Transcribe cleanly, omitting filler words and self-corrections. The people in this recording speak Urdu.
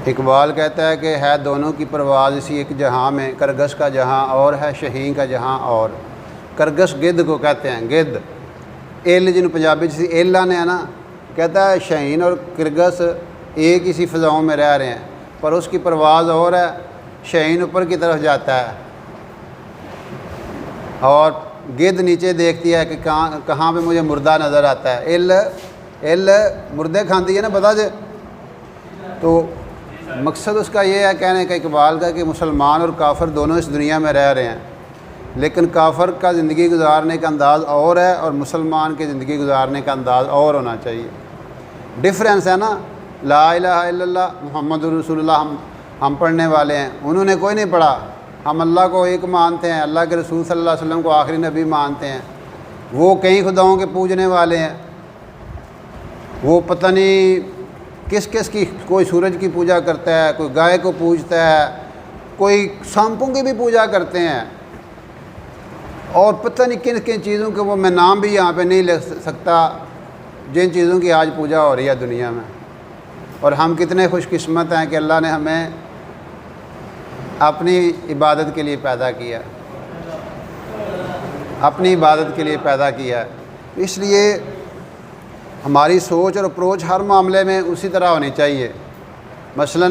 اقبال کہتا ہے کہ ہے دونوں کی پرواز اسی ایک جہاں میں، کرگس کا جہاں اور ہے شہین کا جہاں اور۔ کرگس گدھ کو کہتے ہیں، گدھ ایل جن پنجابی سے ایل آنے ہے نا، کہتا ہے شہین اور کرگس ایک اسی فضاؤں میں رہ رہے ہیں، پر اس کی پرواز اور ہے، شہین اوپر کی طرف جاتا ہے اور گدھ نیچے دیکھتی ہے کہ کہاں پہ مجھے مردہ نظر آتا ہے۔ ایل مردے کھاندی ہے نا، بتا دے۔ تو مقصد اس کا یہ ہے کہنے کا اقبال کا کہ مسلمان اور کافر دونوں اس دنیا میں رہ رہے ہیں، لیکن کافر کا زندگی گزارنے کا انداز اور ہے اور مسلمان کی زندگی گزارنے کا انداز اور ہونا چاہیے۔ ڈفرینس ہے نا، لا الہ الا اللہ محمد رسول اللہ ہم پڑھنے والے ہیں، انہوں نے کوئی نہیں پڑھا۔ ہم اللہ کو ایک مانتے ہیں، اللہ کے رسول صلی اللہ علیہ وسلم کو آخری نبی مانتے ہیں، وہ کئی خداؤں کے پوجنے والے ہیں، وہ پتہ نہیں کس کس کی، کوئی سورج کی پوجا کرتا ہے، کوئی گائے کو پوجتا ہے، کوئی سانپوں کی بھی پوجا کرتے ہیں، اور پتہ نہیں کن کن چیزوں کے وہ میں نام بھی یہاں پہ نہیں لکھ سکتا، جن چیزوں کی آج پوجا ہو رہی ہے دنیا میں۔ اور ہم کتنے خوش قسمت ہیں کہ اللہ نے ہمیں اپنی عبادت کے لیے پیدا کیا، اپنی عبادت کے لیے پیدا کیا۔ اس لیے ہماری سوچ اور اپروچ ہر معاملے میں اسی طرح ہونی چاہیے۔ مثلاً